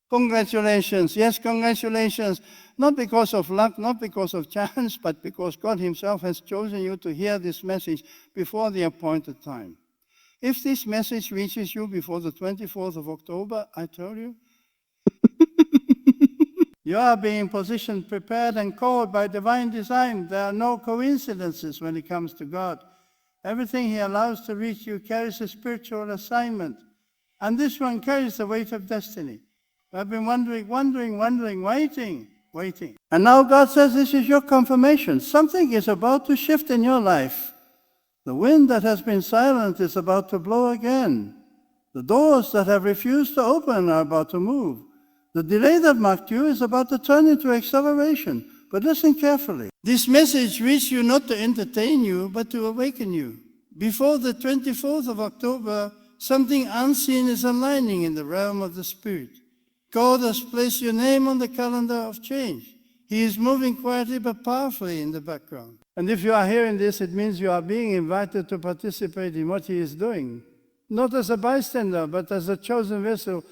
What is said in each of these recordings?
Congratulations. Yes, congratulations. Not because of luck, not because of chance, but because God himself has chosen you to hear this message before the appointed time. If this message reaches you before the 24th of October, I tell you, you are being positioned, prepared, and called by divine design. There are no coincidences when it comes to God. Everything he allows to reach you carries a spiritual assignment. And this one carries the weight of destiny. I've been wondering, waiting. And now God says this is your confirmation. Something is about to shift in your life. The wind that has been silent is about to blow again. The doors that have refused to open are about to move. The delay that marked you is about to turn into acceleration. But listen carefully. This message reached you not to entertain you, but to awaken you. Before the 24th of October, something unseen is aligning in the realm of the Spirit. God has placed your name on the calendar of change. He is moving quietly but powerfully in the background. And if you are hearing this, it means you are being invited to participate in what he is doing. Not as a bystander, but as a chosen vessel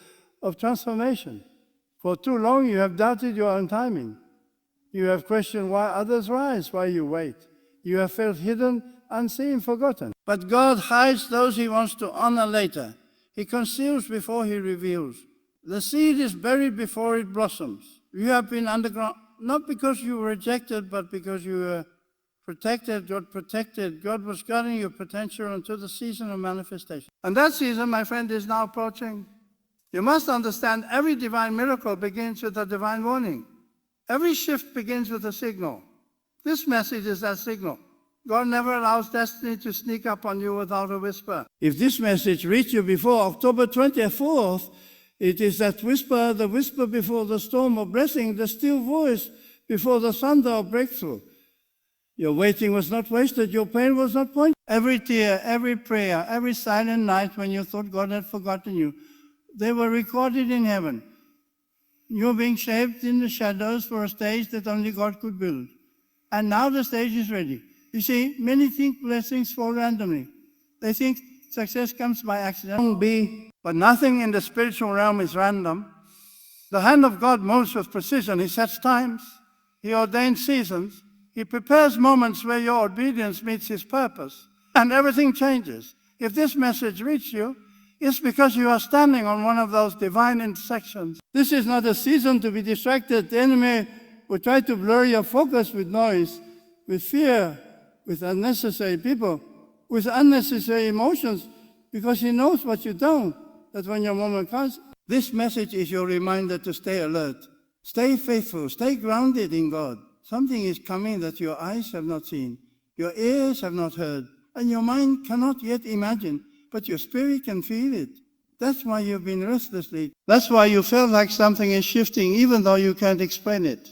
of transformation. For too long you have doubted your own timing. You have questioned why others rise, why you wait. You have felt hidden, unseen, forgotten. But God hides those he wants to honor later. He conceals before he reveals. The seed is buried before it blossoms. You have been underground, not because you were rejected, but because you were protected. God protected. God was guarding your potential until the season of manifestation. And that season, my friend, is now approaching. You must understand every divine miracle begins with a divine warning. Every shift begins with a signal. This message is that signal. God never allows destiny to sneak up on you without a whisper. If this message reached you before October 24th, it is that whisper, the whisper before the storm of blessing, the still voice before the thunder of breakthrough. Your waiting was not wasted. Your pain was not pointless. Every tear, every prayer, every silent night when you thought God had forgotten you, they were recorded in heaven. You're being shaped in the shadows for a stage that only God could build. And now the stage is ready. You see, many think blessings fall randomly. They think success comes by accident. But nothing in the spiritual realm is random. The hand of God moves with precision. He sets times. He ordains seasons. He prepares moments where your obedience meets his purpose. And everything changes. If this message reached you, it's because you are standing on one of those divine intersections. This is not a season to be distracted. The enemy will try to blur your focus with noise, with fear, with unnecessary people, with unnecessary emotions, because he knows what you don't. That when your moment comes, this message is your reminder to stay alert. Stay faithful. Stay grounded in God. Something is coming that your eyes have not seen, your ears have not heard, and your mind cannot yet imagine, but your spirit can feel it. That's why you've been restlessly. That's why you feel like something is shifting, even though you can't explain it.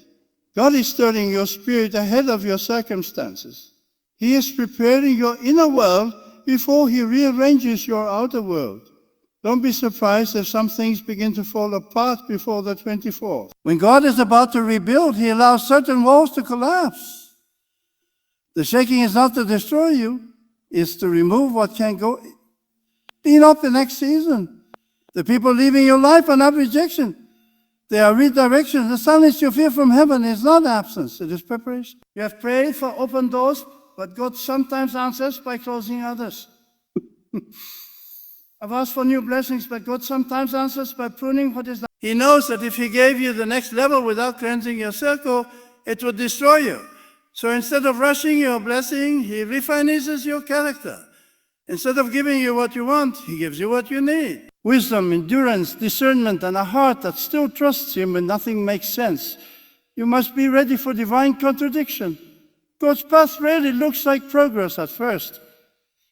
God is stirring your spirit ahead of your circumstances. He is preparing your inner world before he rearranges your outer world. Don't be surprised if some things begin to fall apart before the 24th. When God is about to rebuild, he allows certain walls to collapse. The shaking is not to destroy you, it's to remove what can go. Clean up the next season. The people leaving your life are not rejection. They are redirection. The silence you feel from heaven is not absence, it is preparation. You have prayed for open doors, but God sometimes answers by closing others. I've asked for new blessings, but God sometimes answers by pruning what is not. He knows that if he gave you the next level without cleansing your circle, it would destroy you. So instead of rushing your blessing, he refinesses your character. Instead of giving you what you want, he gives you what you need. Wisdom, endurance, discernment, and a heart that still trusts him when nothing makes sense. You must be ready for divine contradiction. God's path rarely looks like progress at first.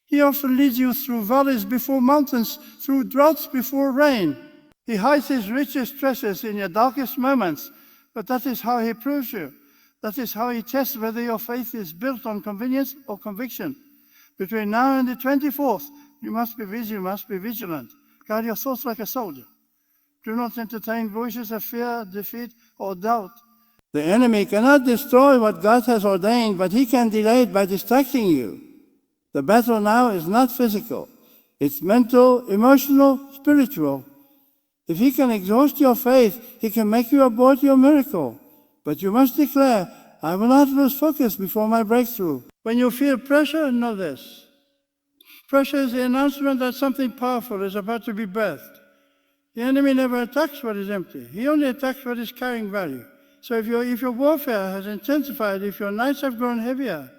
He often leads you through valleys before mountains, through droughts before rain. He hides his richest treasures in your darkest moments, but that is how he proves you. That is how he tests whether your faith is built on convenience or conviction. Between now and the 24th, you must be vigilant. Guard your thoughts like a soldier. Do not entertain voices of fear, defeat, or doubt. The enemy cannot destroy what God has ordained, but he can delay it by distracting you. The battle now is not physical. It's mental, emotional, spiritual. If he can exhaust your faith, he can make you abort your miracle. But you must declare, I will not lose focus before my breakthrough. When you feel pressure, know this. Pressure is the announcement that something powerful is about to be birthed. The enemy never attacks what is empty. He only attacks what is carrying value. So if your warfare has intensified, if your nights have grown heavier,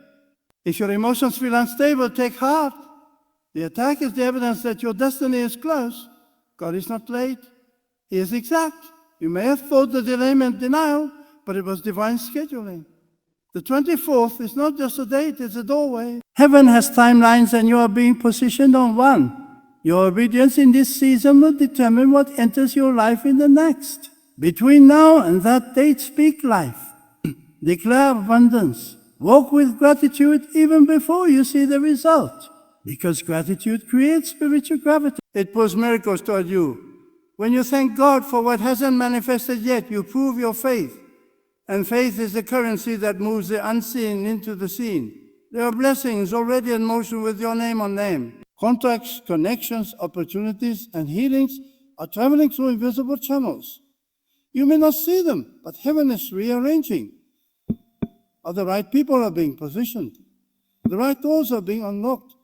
if your emotions feel unstable, take heart. The attack is the evidence that your destiny is close. God is not late. He is exact. You may have thought the delay meant denial, but it was divine scheduling. The 24th is not just a date, it's a doorway. Heaven has timelines and you are being positioned on one. Your obedience in this season will determine what enters your life in the next. Between now and that date, speak life. Declare abundance. Walk with gratitude even before you see the result. Because gratitude creates spiritual gravity. It pulls miracles toward you. When you thank God for what hasn't manifested yet, you prove your faith. And faith is the currency that moves the unseen into the seen. There are blessings already in motion with your name on them. Contacts, connections, opportunities, and healings are traveling through invisible channels. You may not see them, but heaven is rearranging. The right people are being positioned. The right doors are being unlocked.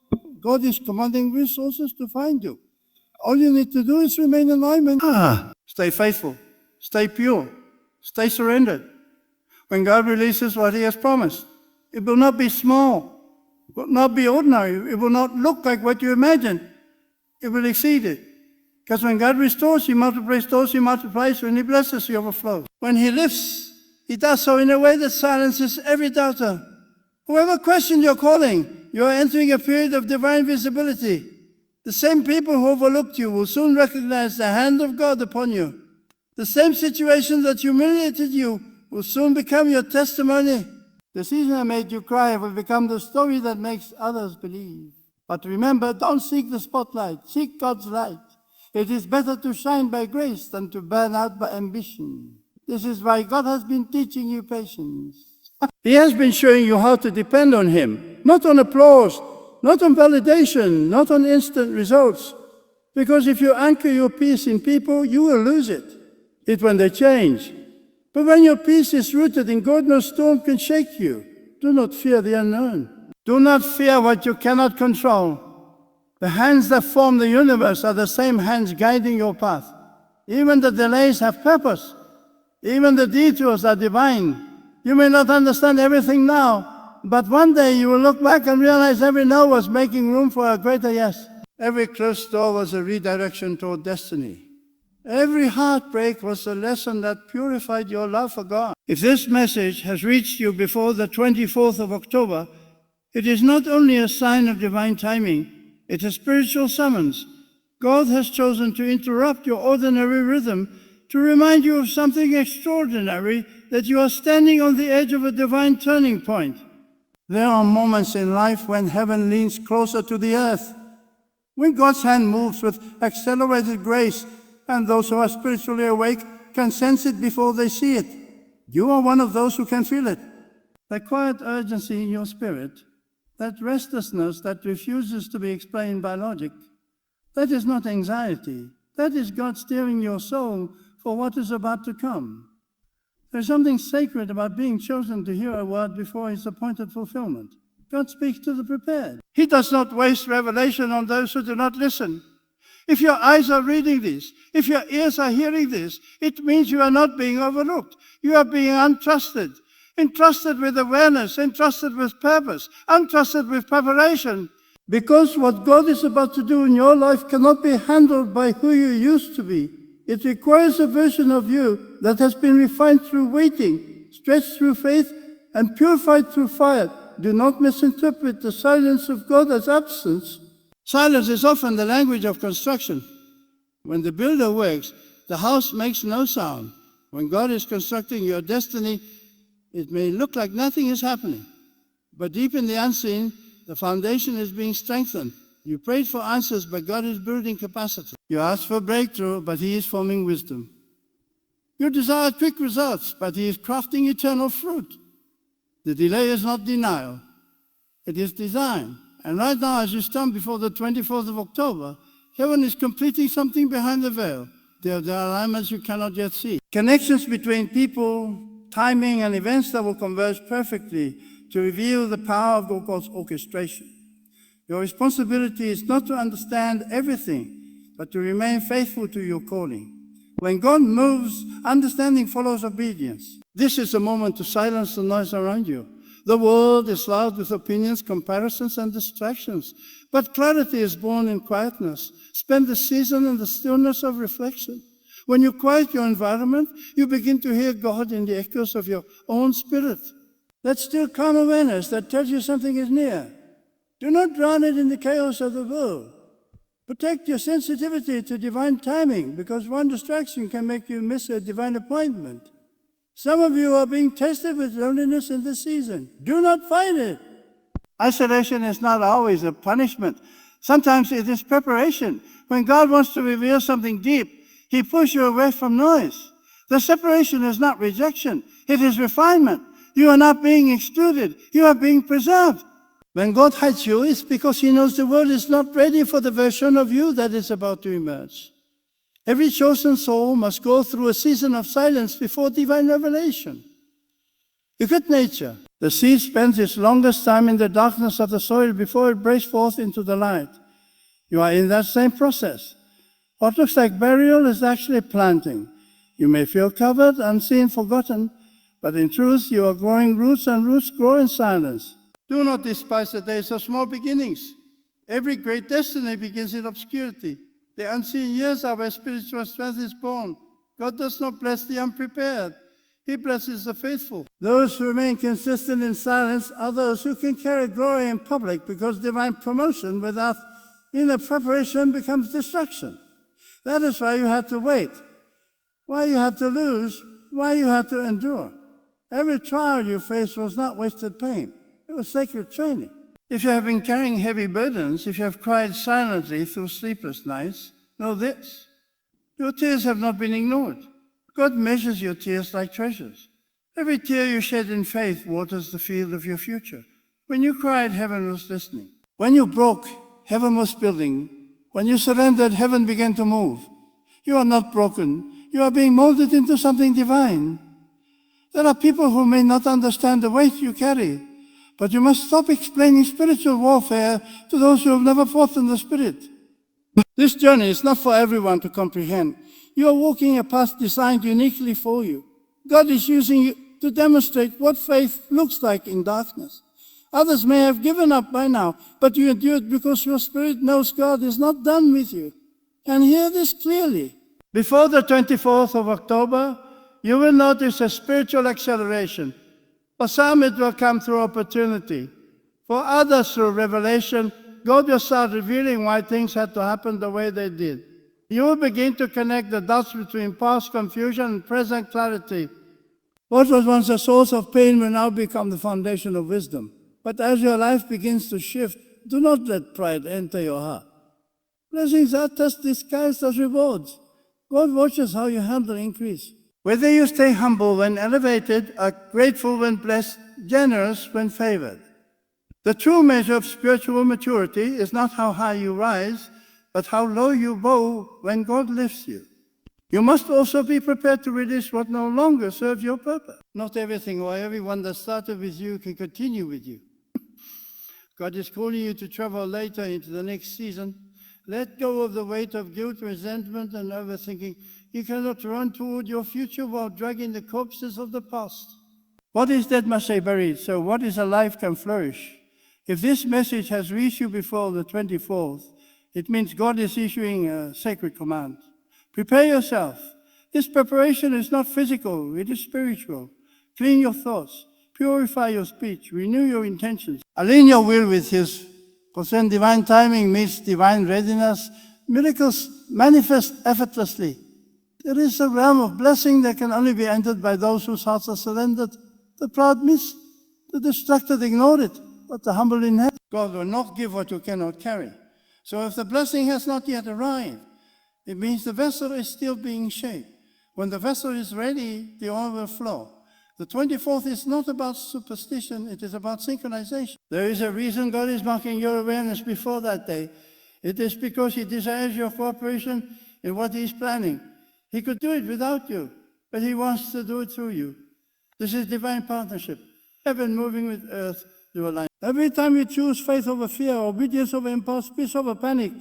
God is commanding resources to find you. All you need to do is remain in alignment. Stay faithful. Stay pure. Stay surrendered. When God releases what he has promised, it will not be small. It will not be ordinary. It will not look like what you imagined. It will exceed it. Because when God restores, he multiplies. When he blesses, he overflows. When he lifts, he does so in a way that silences every doubter. Whoever questioned your calling, you are entering a period of divine visibility. The same people who overlooked you will soon recognize the hand of God upon you. The same situation that humiliated you will soon become your testimony. The season that made you cry will become the story that makes others believe. But remember, don't seek the spotlight. Seek God's light. It is better to shine by grace than to burn out by ambition. This is why God has been teaching you patience. He has been showing you how to depend on him, not on applause, not on validation, not on instant results. Because if you anchor your peace in people, you will lose it. It when they change. But when your peace is rooted in God, no storm can shake you. Do not fear the unknown. Do not fear what you cannot control. The hands that form the universe are the same hands guiding your path. Even the delays have purpose. Even the detours are divine. You may not understand everything now, but one day you will look back and realize every no was making room for a greater yes. Every closed door was a redirection toward destiny. Every heartbreak was a lesson that purified your love for God. If this message has reached you before the 24th of October, it is not only a sign of divine timing, it's a spiritual summons. God has chosen to interrupt your ordinary rhythm to remind you of something extraordinary, that you are standing on the edge of a divine turning point. There are moments in life when heaven leans closer to the earth, when God's hand moves with accelerated grace, and those who are spiritually awake can sense it before they see it. You are one of those who can feel it. The quiet urgency in your spirit, that restlessness that refuses to be explained by logic, that is not anxiety. That is God steering your soul for what is about to come. There's something sacred about being chosen to hear a word before its appointed fulfillment. God speaks to the prepared. He does not waste revelation on those who do not listen. If your eyes are reading this, if your ears are hearing this, it means you are not being overlooked. You are being entrusted with awareness, entrusted with purpose, entrusted with preparation. Because what God is about to do in your life cannot be handled by who you used to be. It requires a version of you that has been refined through waiting, stretched through faith, and purified through fire. Do not misinterpret the silence of God as absence. Silence is often the language of construction. When the builder works, the house makes no sound. When God is constructing your destiny, it may look like nothing is happening. But deep in the unseen, the foundation is being strengthened. You prayed for answers, but God is building capacity. You asked for breakthrough, but he is forming wisdom. You desire quick results, but he is crafting eternal fruit. The delay is not denial. It is design. And right now, as you stand before the 24th of October, heaven is completing something behind the veil. There are alignments you cannot yet see. Connections between people, timing, and events that will converge perfectly to reveal the power of God's orchestration. Your responsibility is not to understand everything, but to remain faithful to your calling. When God moves, understanding follows obedience. This is a moment to silence the noise around you. The world is loud with opinions, comparisons, and distractions. But clarity is born in quietness. Spend the season in the stillness of reflection. When you quiet your environment, you begin to hear God in the echoes of your own spirit. That still calm awareness that tells you something is near. Do not drown it in the chaos of the world. Protect your sensitivity to divine timing, because one distraction can make you miss a divine appointment. Some of you are being tested with loneliness in this season. Do not fight it. Isolation is not always a punishment. Sometimes it is preparation. When God wants to reveal something deep, He pulls you away from noise. The separation is not rejection. It is refinement. You are not being excluded. You are being preserved. When God hides you, it's because He knows the world is not ready for the version of you that is about to emerge. Every chosen soul must go through a season of silence before divine revelation. Look at nature. The seed spends its longest time in the darkness of the soil before it breaks forth into the light. You are in that same process. What looks like burial is actually planting. You may feel covered, unseen, forgotten, but in truth you are growing roots, and roots grow in silence. Do not despise the days of small beginnings. Every great destiny begins in obscurity. The unseen years are where spiritual strength is born. God does not bless the unprepared. He blesses the faithful. Those who remain consistent in silence are those who can carry glory in public, because divine promotion without inner preparation becomes destruction. That is why you have to wait, why you have to lose, why you have to endure. Every trial you face was not wasted pain. It was sacred training. If you have been carrying heavy burdens, if you have cried silently through sleepless nights, know this: your tears have not been ignored. God measures your tears like treasures. Every tear you shed in faith waters the field of your future. When you cried, heaven was listening. When you broke, heaven was building. When you surrendered, heaven began to move. You are not broken. You are being molded into something divine. There are people who may not understand the weight you carry, but you must stop explaining spiritual warfare to those who have never fought in the Spirit. This journey is not for everyone to comprehend. You are walking a path designed uniquely for you. God is using you to demonstrate what faith looks like in darkness. Others may have given up by now, but you endured because your spirit knows God is not done with you. And hear this clearly. Before the 24th of October, you will notice a spiritual acceleration. For some, it will come through opportunity. For others, through revelation, God will start revealing why things had to happen the way they did. You will begin to connect the dots between past confusion and present clarity. What was once a source of pain will now become the foundation of wisdom. But as your life begins to shift, do not let pride enter your heart. Blessings are disguised as rewards. God watches how you handle increase. Whether you stay humble when elevated, or grateful when blessed, generous when favored. The true measure of spiritual maturity is not how high you rise, but how low you bow when God lifts you. You must also be prepared to release what no longer serves your purpose. Not everything or everyone that started with you can continue with you. God is calling you to travel later into the next season. Let go of the weight of guilt, resentment, and overthinking. You cannot run toward your future while dragging the corpses of the past. What is dead must stay buried, so what is alive can flourish. If this message has reached you before the 24th, it means God is issuing a sacred command. Prepare yourself. This preparation is not physical, it is spiritual. Clean your thoughts, purify your speech, renew your intentions. Align your will with His, because when divine timing meets divine readiness, miracles manifest effortlessly. There is a realm of blessing that can only be entered by those whose hearts are surrendered. The proud miss, the distracted ignore it, but the humble inherit. God will not give what you cannot carry. So if the blessing has not yet arrived, it means the vessel is still being shaped. When the vessel is ready, the oil will flow. The 24th is not about superstition, it is about synchronization. There is a reason God is marking your awareness before that day. It is because He desires your cooperation in what He is planning. He could do it without you, but he wants to do it through you. This is divine partnership. Heaven moving with earth to align. Every time you choose faith over fear, obedience over impulse, peace over panic,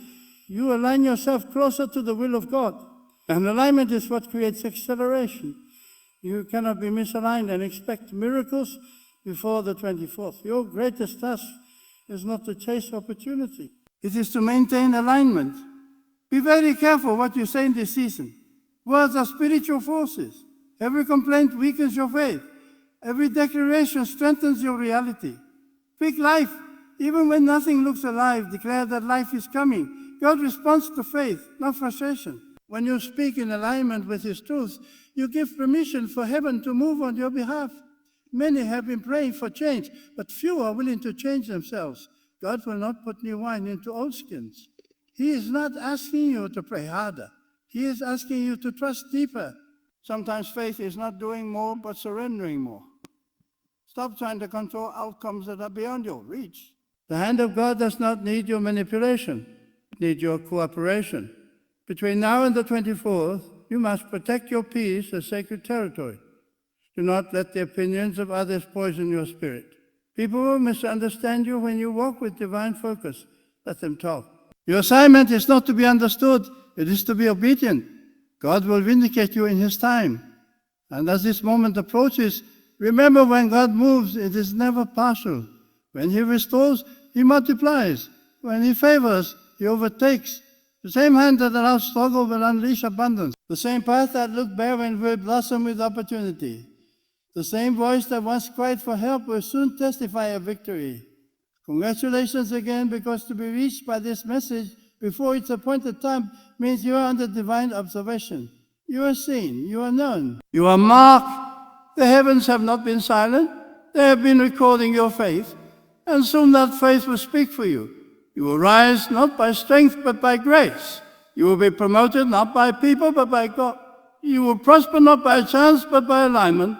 you align yourself closer to the will of God. And alignment is what creates acceleration. You cannot be misaligned and expect miracles before the 24th. Your greatest task is not to chase opportunity. It is to maintain alignment. Be very careful what you say in this season. Words are spiritual forces. Every complaint weakens your faith. Every declaration strengthens your reality. Speak life. Even when nothing looks alive, declare that life is coming. God responds to faith, not frustration. When you speak in alignment with His truth, you give permission for heaven to move on your behalf. Many have been praying for change, but few are willing to change themselves. God will not put new wine into old skins. He is not asking you to pray harder. He is asking you to trust deeper. Sometimes faith is not doing more, but surrendering more. Stop trying to control outcomes that are beyond your reach. The hand of God does not need your manipulation, it needs your cooperation. Between now and the 24th, you must protect your peace as sacred territory. Do not let the opinions of others poison your spirit. People will misunderstand you when you walk with divine focus. Let them talk. Your assignment is not to be understood, it is to be obedient. God will vindicate you in His time. And as this moment approaches, remember when God moves, it is never partial. When He restores, He multiplies. When He favors, He overtakes. The same hand that allows struggle will unleash abundance. The same path that looked barren will blossom with opportunity. The same voice that once cried for help will soon testify of victory. Congratulations again, because to be reached by this message before its appointed time means you are under divine observation. You are seen, you are known, you are marked. The heavens have not been silent. They have been recording your faith, and soon that faith will speak for you. You will rise not by strength, but by grace. You will be promoted not by people, but by God. You will prosper not by chance, but by alignment.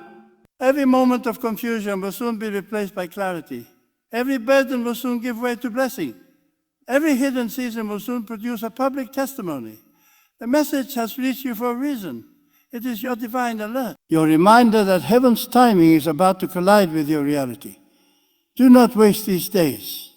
Every moment of confusion will soon be replaced by clarity. Every burden will soon give way to blessing. Every hidden season will soon produce a public testimony. The message has reached you for a reason. It is your divine alert, your reminder that heaven's timing is about to collide with your reality. Do not waste these days.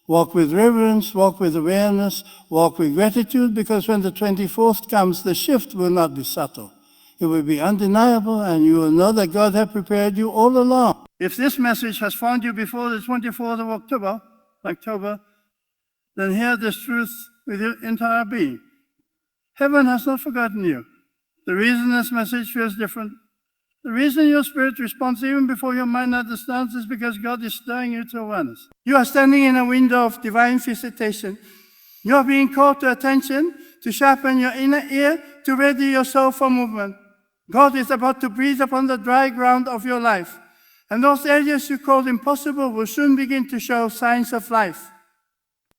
Walk with reverence, walk with awareness, walk with gratitude, because when the 24th comes, the shift will not be subtle. It will be undeniable, and you will know that God has prepared you all along. If this message has found you before the 24th of October, then hear this truth with your entire being. Heaven has not forgotten you. The reason this message feels different, the reason your spirit responds even before your mind understands, is because God is stirring you to awareness. You are standing in a window of divine visitation. You are being called to attention, to sharpen your inner ear, to ready your soul for movement. God is about to breathe upon the dry ground of your life, and those areas you called impossible will soon begin to show signs of life.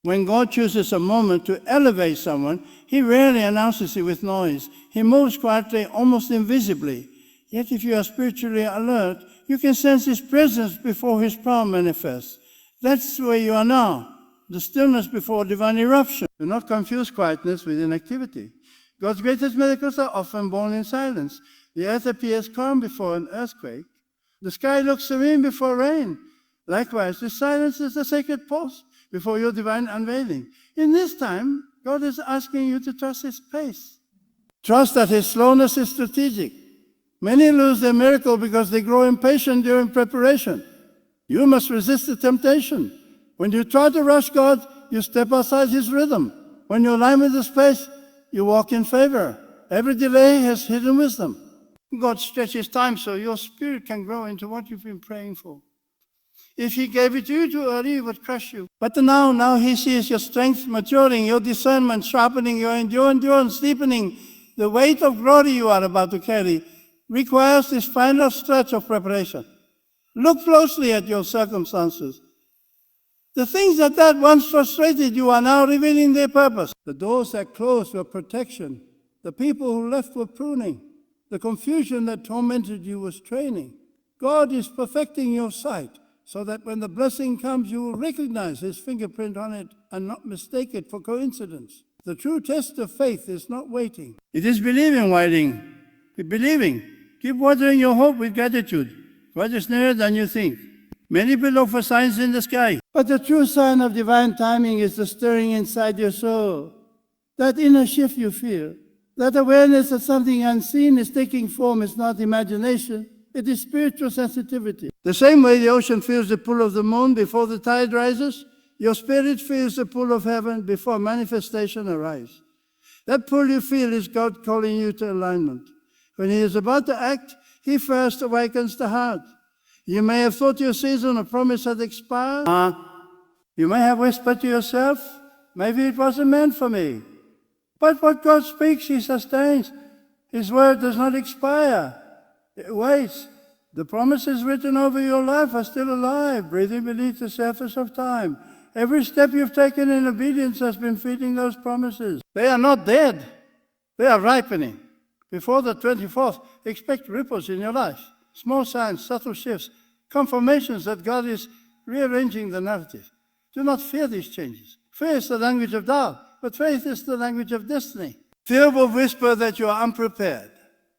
When God chooses a moment to elevate someone, He rarely announces it with noise. He moves quietly, almost invisibly. Yet if you are spiritually alert, you can sense His presence before His power manifests. That's where you are now, the stillness before divine eruption. Do not confuse quietness with inactivity. God's greatest miracles are often born in silence. The earth appears calm before an earthquake. The sky looks serene before rain. Likewise, the silence is a sacred pause before your divine unveiling. In this time, God is asking you to trust His pace. Trust that His slowness is strategic. Many lose their miracle because they grow impatient during preparation. You must resist the temptation. When you try to rush God, you step outside His rhythm. When you align with His pace, you walk in favor. Every delay has hidden wisdom. God stretches time so your spirit can grow into what you've been praying for. If He gave it to you too early, He would crush you. But now He sees your strength maturing, your discernment sharpening, your endurance deepening. The weight of glory you are about to carry requires this final stretch of preparation. Look closely at your circumstances. The things that once frustrated you are now revealing their purpose. The doors that closed were protection. The people who left were pruning. The confusion that tormented you was training. God is perfecting your sight so that when the blessing comes, you will recognize His fingerprint on it and not mistake it for coincidence. The true test of faith is not waiting. It is believing. Believing. Keep watering your hope with gratitude. God is nearer than you think. Many people look for signs in the sky. But the true sign of divine timing is the stirring inside your soul. That inner shift you feel. That awareness that something unseen is taking form is not imagination. It is spiritual sensitivity. The same way the ocean feels the pull of the moon before the tide rises, your spirit feels the pull of heaven before manifestation arrives. That pull you feel is God calling you to alignment. When He is about to act, He first awakens the heart. You may have thought your season of promise had expired. You may have whispered to yourself, maybe it wasn't meant for me. But what God speaks, He sustains. His word does not expire. It waits. The promises written over your life are still alive, breathing beneath the surface of time. Every step you've taken in obedience has been feeding those promises. They are not dead. They are ripening. Before the 24th, expect ripples in your life. Small signs, subtle shifts, confirmations that God is rearranging the narrative. Do not fear these changes. Fear is the language of doubt, but faith is the language of destiny. Fear will whisper that you are unprepared.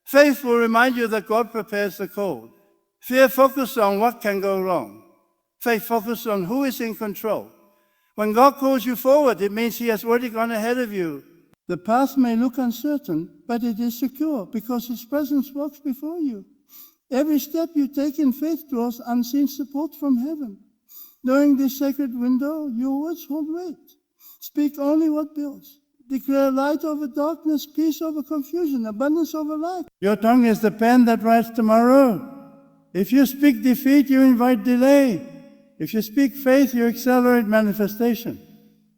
Faith will remind you that God prepares the cold. Fear focuses on what can go wrong. Faith focuses on who is in control. When God calls you forward, it means He has already gone ahead of you. The path may look uncertain, but it is secure because His presence walks before you. Every step you take in faith draws unseen support from heaven. Knowing this sacred window, your words hold weight. Speak only what builds. Declare light over darkness, peace over confusion, abundance over life. Your tongue is the pen that writes tomorrow. If you speak defeat, you invite delay. If you speak faith, you accelerate manifestation.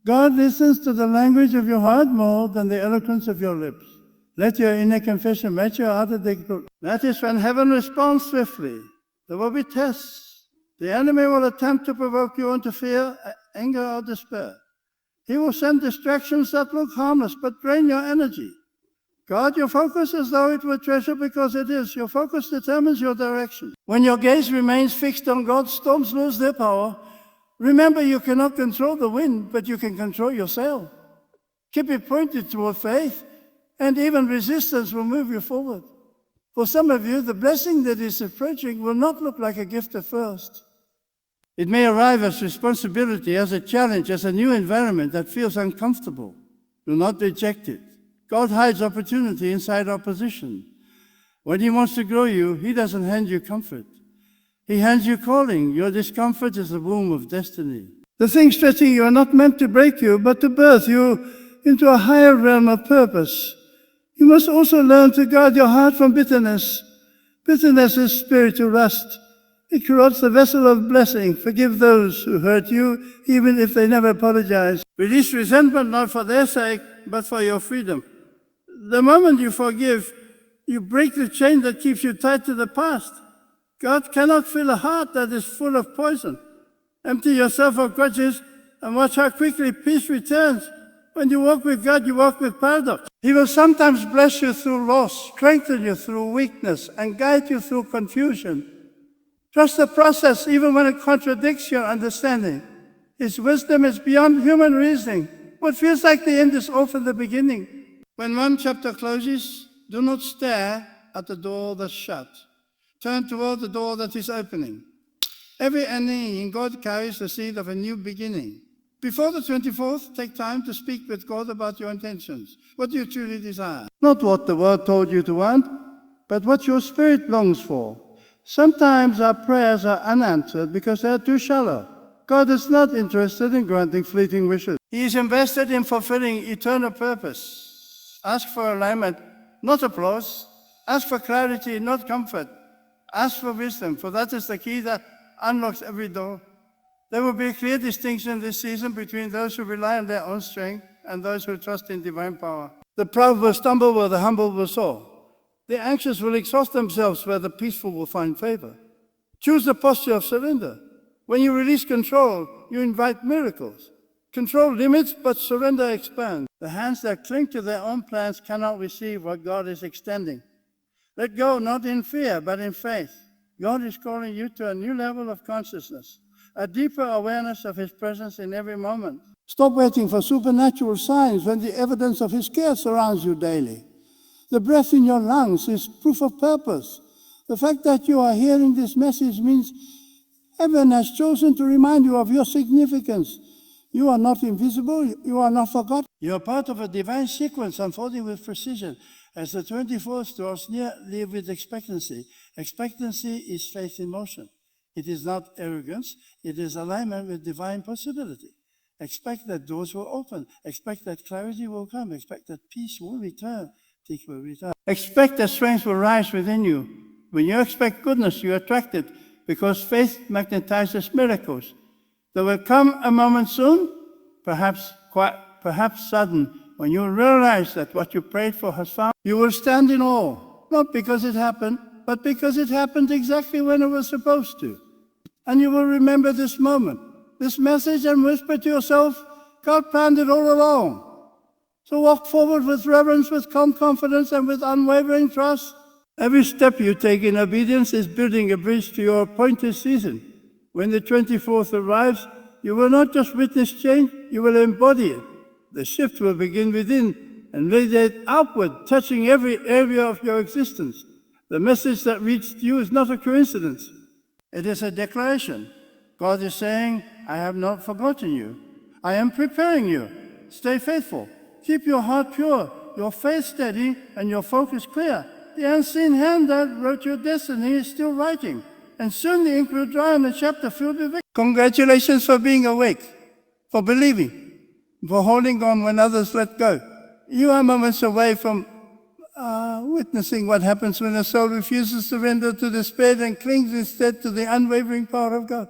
God listens to the language of your heart more than the eloquence of your lips. Let your inner confession match your outer declaration. That is when heaven responds swiftly. There will be tests. The enemy will attempt to provoke you into fear, anger, or despair. He will send distractions that look harmless but drain your energy. Guard your focus as though it were treasure because it is. Your focus determines your direction. When your gaze remains fixed on God, storms lose their power. Remember, you cannot control the wind, but you can control your sail. Keep it pointed toward faith, and even resistance will move you forward. For some of you, the blessing that is approaching will not look like a gift at first. It may arrive as responsibility, as a challenge, as a new environment that feels uncomfortable. Do not reject it. God hides opportunity inside opposition. When He wants to grow you, He doesn't hand you comfort. He hands you calling. Your discomfort is the womb of destiny. The things stretching you are not meant to break you, but to birth you into a higher realm of purpose. You must also learn to guard your heart from bitterness. Bitterness is spiritual rust. It corrodes the vessel of blessing. Forgive those who hurt you, even if they never apologize. Release resentment not for their sake, but for your freedom. The moment you forgive, you break the chain that keeps you tied to the past. God cannot fill a heart that is full of poison. Empty yourself of grudges and watch how quickly peace returns. When you walk with God, you walk with paradox. He will sometimes bless you through loss, strengthen you through weakness, and guide you through confusion. Trust the process even when it contradicts your understanding. His wisdom is beyond human reasoning. What feels like the end is often the beginning. When one chapter closes, do not stare at the door that's shut. Turn toward the door that is opening. Every ending in God carries the seed of a new beginning. Before the 24th, take time to speak with God about your intentions. What do you truly desire? Not what the world told you to want, but what your spirit longs for. Sometimes our prayers are unanswered because they are too shallow. God is not interested in granting fleeting wishes. He is invested in fulfilling eternal purpose. Ask for alignment, not applause. Ask for clarity, not comfort. Ask for wisdom, for that is the key that unlocks every door. There will be a clear distinction this season between those who rely on their own strength and those who trust in divine power. The proud will stumble where the humble will soar. The anxious will exhaust themselves where the peaceful will find favor. Choose the posture of surrender. When you release control, you invite miracles. Control limits, but surrender expands. The hands that cling to their own plans cannot receive what God is extending. Let go, not in fear, but in faith. God is calling you to a new level of consciousness, a deeper awareness of His presence in every moment. Stop waiting for supernatural signs when the evidence of His care surrounds you daily. The breath in your lungs is proof of purpose. The fact that you are hearing this message means heaven has chosen to remind you of your significance. You are not invisible. You are not forgotten. You are part of a divine sequence unfolding with precision. As the 24th draws near, live with expectancy. Expectancy is faith in motion. It is not arrogance. It is alignment with divine possibility. Expect that doors will open. Expect that clarity will come. Expect that peace will return. Peace will return. Expect that strength will rise within you. When you expect goodness, you attract it because faith magnetizes miracles. There will come a moment soon, perhaps sudden, when you realize that what you prayed for has found. You will stand in awe, not because it happened, but because it happened exactly when it was supposed to. And you will remember this moment, this message, and whisper to yourself, God planned it all along. So walk forward with reverence, with calm confidence, and with unwavering trust. Every step you take in obedience is building a bridge to your appointed season. When the 24th arrives, you will not just witness change, you will embody it. The shift will begin within and radiate outward, touching every area of your existence. The message that reached you is not a coincidence. It is a declaration. God is saying, I have not forgotten you. I am preparing you. Stay faithful. Keep your heart pure, your faith steady, and your focus clear. The unseen hand that wrote your destiny is still writing. And soon the ink will dry on the chapter filled with victory. Congratulations for being awake, for believing, for holding on when others let go. You are moments away from witnessing what happens when a soul refuses to surrender to despair and clings instead to the unwavering power of God.